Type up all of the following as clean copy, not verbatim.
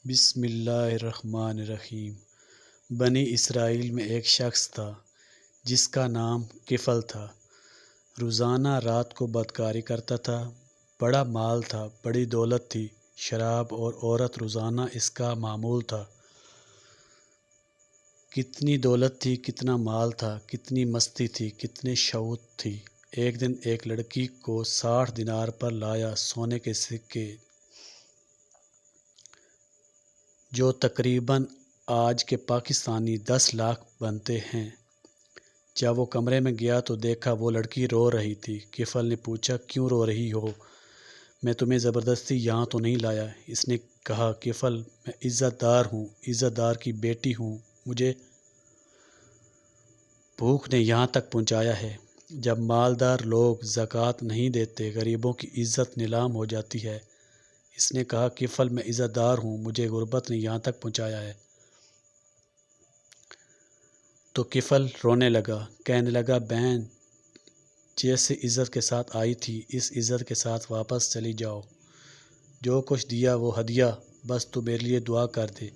بسم اللہ الرحمن الرحیم۔ بنی اسرائیل میں ایک شخص تھا جس کا نام کفل تھا۔ روزانہ رات کو بدکاری کرتا تھا۔ بڑا مال تھا، بڑی دولت تھی، شراب اور عورت روزانہ اس کا معمول تھا۔ کتنی دولت تھی، کتنا مال تھا، کتنی مستی تھی، کتنے شعوت تھی۔ ایک دن ایک لڑکی کو 60 دینار پر لایا سونے کے سکے، جو تقریباً آج کے پاکستانی 10 لاکھ بنتے ہیں۔ جب وہ کمرے میں گیا تو دیکھا وہ لڑکی رو رہی تھی۔ کفل نے پوچھا، کیوں رو رہی ہو؟ میں تمہیں زبردستی یہاں تو نہیں لایا۔ اس نے کہا، کفل، میں عزت دار ہوں، عزت دار کی بیٹی ہوں، مجھے بھوک نے یہاں تک پہنچایا ہے۔ جب مالدار لوگ زکوٰۃ نہیں دیتے، غریبوں کی عزت نیلام ہو جاتی ہے۔ اس نے کہا، کفل، میں عزت دار ہوں، مجھے غربت نے یہاں تک پہنچایا ہے۔ تو کفل رونے لگا، کہنے لگا، بہن جیسے عزت کے ساتھ آئی تھی، اس عزت کے ساتھ واپس چلی جاؤ۔ جو کچھ دیا وہ ہدیہ، بس تو میرے لیے دعا کر دے۔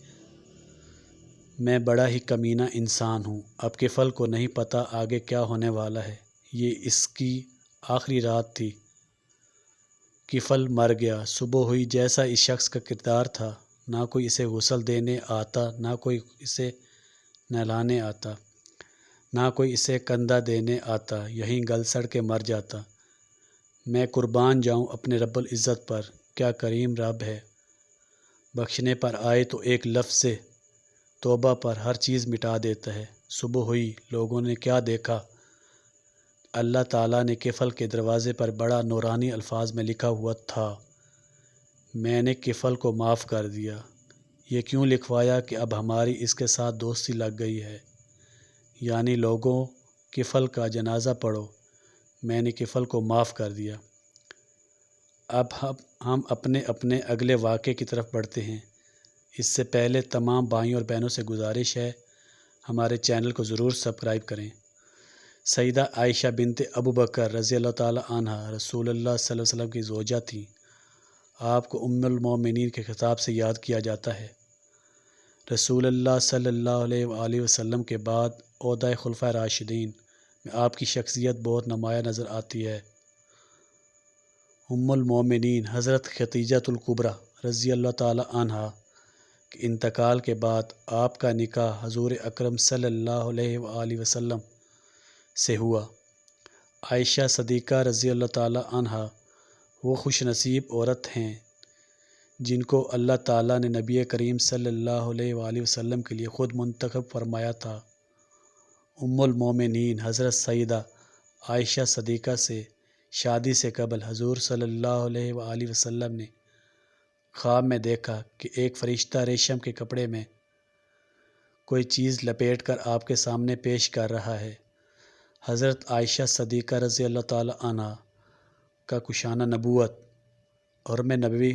میں بڑا ہی کمینہ انسان ہوں۔ اب کفل کو نہیں پتہ آگے کیا ہونے والا ہے۔ یہ اس کی آخری رات تھی۔ کفل مر گیا۔ صبح ہوئی، جیسا اس شخص کا کردار تھا، نہ کوئی اسے غسل دینے آتا، نہ کوئی اسے نہلانے آتا، نہ کوئی اسے کندھا دینے آتا، یہیں گل سڑ کے مر جاتا۔ میں قربان جاؤں اپنے رب العزت پر، کیا کریم رب ہے۔ بخشنے پر آئے تو ایک لفظ توبہ پر ہر چیز مٹا دیتا ہے۔ صبح ہوئی، لوگوں نے کیا دیکھا؟ اللہ تعالیٰ نے کفل کے دروازے پر بڑا نورانی الفاظ میں لکھا ہوا تھا، میں نے کفل کو معاف کر دیا۔ یہ کیوں لکھوایا کہ اب ہماری اس کے ساتھ دوستی لگ گئی ہے، یعنی لوگوں، کفل کا جنازہ پڑھو، میں نے کفل کو معاف کر دیا۔ اب ہم اپنے اگلے واقعے کی طرف بڑھتے ہیں۔ اس سے پہلے تمام بھائیوں اور بہنوں سے گزارش ہے، ہمارے چینل کو ضرور سبسکرائب کریں۔ سیدہ عائشہ بنت ابو بکر رضی اللہ تعالی عنہ رسول اللہ صلی اللہ علیہ وسلم کی زوجہ تھیں۔ آپ کو ام المومنین کے خطاب سے یاد کیا جاتا ہے۔ رسول اللہ صلی اللہ علیہ وآلہ وسلم کے بعد عہدہ خلفائے راشدین میں آپ کی شخصیت بہت نمایاں نظر آتی ہے۔ ام المومنین حضرت خدیجہ الکبریٰ رضی اللہ تعالی عنہا کے انتقال کے بعد آپ کا نکاح حضور اکرم صلی اللہ علیہ وآلہ وسلم سے ہوا۔ عائشہ صدیقہ رضی اللہ تعالی عنہا وہ خوش نصیب عورت ہیں جن کو اللہ تعالیٰ نے نبی کریم صلی اللہ علیہ وآلہ وسلم کے لیے خود منتخب فرمایا تھا۔ ام المومنین حضرت سیدہ عائشہ صدیقہ سے شادی سے قبل حضور صلی اللہ علیہ وآلہ وسلم نے خواب میں دیکھا کہ ایک فرشتہ ریشم کے کپڑے میں کوئی چیز لپیٹ کر آپ کے سامنے پیش کر رہا ہے۔ حضرت عائشہ صدیقہ رضی اللہ تعالی عنہا کا کشانہ نبوت اور میں نبوی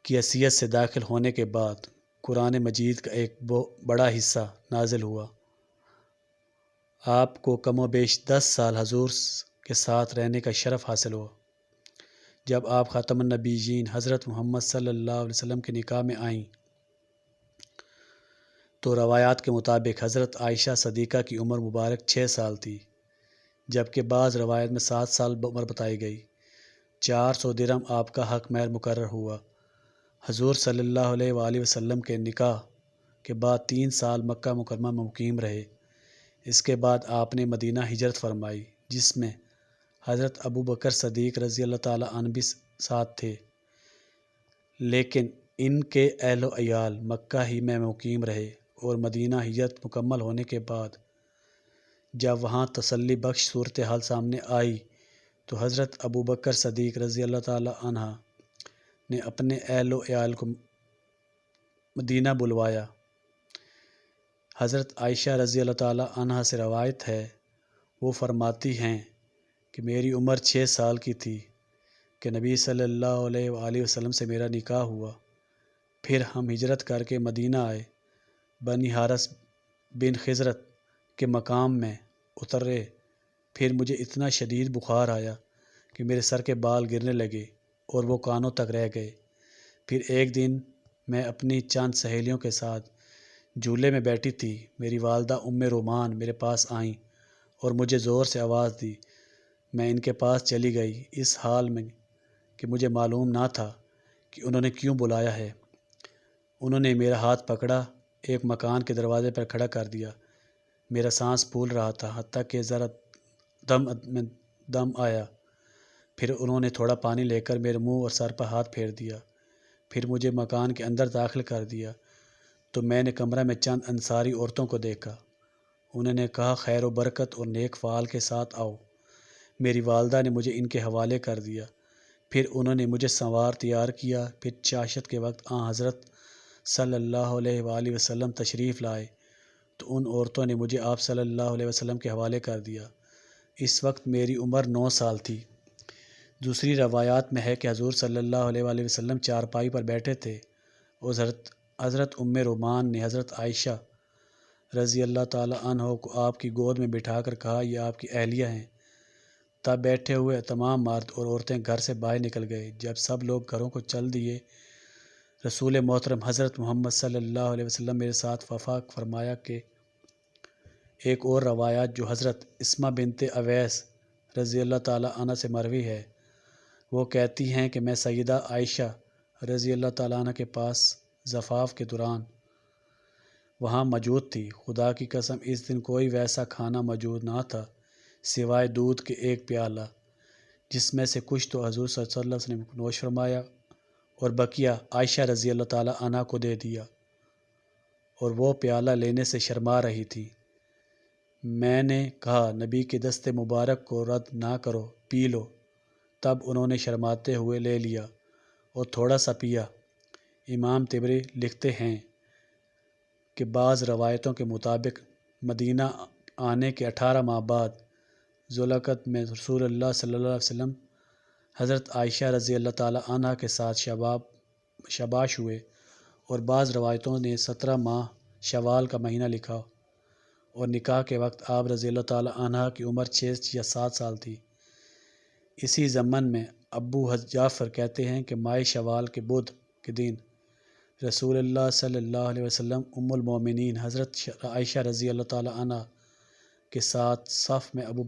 کی حیثیت سے داخل ہونے کے بعد قرآن مجید کا ایک بڑا حصہ نازل ہوا۔ آپ کو کم و بیش 10 سال حضور کے ساتھ رہنے کا شرف حاصل ہوا۔ جب آپ خاتم النبیین حضرت محمد صلی اللہ علیہ وسلم کے نکاح میں آئیں تو روایات کے مطابق حضرت عائشہ صدیقہ کی عمر مبارک 6 سال تھی، جبکہ بعض روایت میں 7 سال عمر بتائی گئی۔ 400 درہم آپ کا حق مہر مقرر ہوا۔ حضور صلی اللہ علیہ وآلہ وسلم کے نکاح کے بعد 3 سال مکہ مکرمہ میں مقیم رہے۔ اس کے بعد آپ نے مدینہ ہجرت فرمائی، جس میں حضرت ابو بکر صدیق رضی اللہ تعالی عنہ بھی ساتھ تھے، لیکن ان کے اہل و عیال مکہ ہی میں مقیم رہے، اور مدینہ ہجرت مکمل ہونے کے بعد جب وہاں تسلی بخش صورتحال سامنے آئی تو حضرت ابو بکر صدیق رضی اللہ تعالی عنہ نے اپنے اہل و عیال کو مدینہ بلوایا۔ حضرت عائشہ رضی اللہ تعالی عنہ سے روایت ہے، وہ فرماتی ہیں کہ میری عمر 6 سال کی تھی کہ نبی صلی اللہ علیہ وآلہ وسلم سے میرا نکاح ہوا۔ پھر ہم ہجرت کر کے مدینہ آئے، بنی حارث بن خزرت کے مقام میں اترے۔ پھر مجھے اتنا شدید بخار آیا کہ میرے سر کے بال گرنے لگے اور وہ کانوں تک رہ گئے۔ پھر ایک دن میں اپنی چند سہیلیوں کے ساتھ جھولے میں بیٹھی تھی۔ میری والدہ ام رومان میرے پاس آئیں اور مجھے زور سے آواز دی۔ میں ان کے پاس چلی گئی، اس حال میں کہ مجھے معلوم نہ تھا کہ انہوں نے کیوں بلایا ہے۔ انہوں نے میرا ہاتھ پکڑا، ایک مکان کے دروازے پر کھڑا کر دیا۔ میرا سانس پھول رہا تھا، حتیٰ کہ ذرا دم آیا۔ پھر انہوں نے تھوڑا پانی لے کر میرے منہ اور سر پر ہاتھ پھیر دیا، پھر مجھے مکان کے اندر داخل کر دیا تو میں نے کمرہ میں چند انصاری عورتوں کو دیکھا۔ انہوں نے کہا خیر و برکت اور نیک فعال کے ساتھ آؤ۔ میری والدہ نے مجھے ان کے حوالے کر دیا۔ پھر انہوں نے مجھے سنوار تیار کیا۔ پھر چاشت کے وقت حضرت صلی اللہ علیہ وآلہ وسلم تشریف لائے تو ان عورتوں نے مجھے آپ صلی اللہ علیہ وسلم کے حوالے کر دیا۔ اس وقت میری عمر 9 سال تھی۔ دوسری روایات میں ہے کہ حضور صلی اللہ علیہ وآلہ وسلم چارپائی پر بیٹھے تھے اور حضرت ام رومان نے حضرت عائشہ رضی اللہ تعالی عنہ کو آپ کی گود میں بٹھا کر کہا یہ آپ کی اہلیہ ہیں۔ تب بیٹھے ہوئے تمام مرد اور عورتیں گھر سے باہر نکل گئے۔ جب سب لوگ گھروں کو چل دیے، رسول محترم حضرت محمد صلی اللہ علیہ وسلم میرے ساتھ وفاق فرمایا کہ ایک اور روایات جو حضرت اسمہ بنت اویس رضی اللہ تعالیٰ عنہ سے مروی ہے، وہ کہتی ہیں کہ میں سیدہ عائشہ رضی اللہ تعالیٰ عنہ کے پاس زفاف کے دوران وہاں موجود تھی۔ خدا کی قسم اس دن کوئی ویسا کھانا موجود نہ تھا سوائے دودھ کے ایک پیالہ، جس میں سے کچھ تو حضور صلی اللہ علیہ وسلم نے نوش فرمایا اور بقیہ عائشہ رضی اللہ تعالیٰ عنہ کو دے دیا، اور وہ پیالہ لینے سے شرما رہی تھی۔ میں نے کہا نبی کے دست مبارک کو رد نہ کرو، پی لو۔ تب انہوں نے شرماتے ہوئے لے لیا اور تھوڑا سا پیا۔ امام طبری لکھتے ہیں کہ بعض روایتوں کے مطابق مدینہ آنے کے 18 ماہ بعد ذوالقعدہ میں رسول اللہ صلی اللہ علیہ وسلم حضرت عائشہ رضی اللہ تعالیٰ عنہ کے ساتھ شباش ہوئے، اور بعض روایتوں نے 17 ماہ شوال کا مہینہ لکھا، اور نکاح کے وقت آپ رضی اللہ تعالیٰ عنہ کی عمر 6 یا 7 سال تھی۔ اسی ضمن میں ابو جعفر کہتے ہیں کہ ماہ شوال کے بدھ کے دن رسول اللہ صلی اللہ علیہ وسلم ام المومنین حضرت عائشہ رضی اللہ تعالیٰ عنہ کے ساتھ صف میں ابو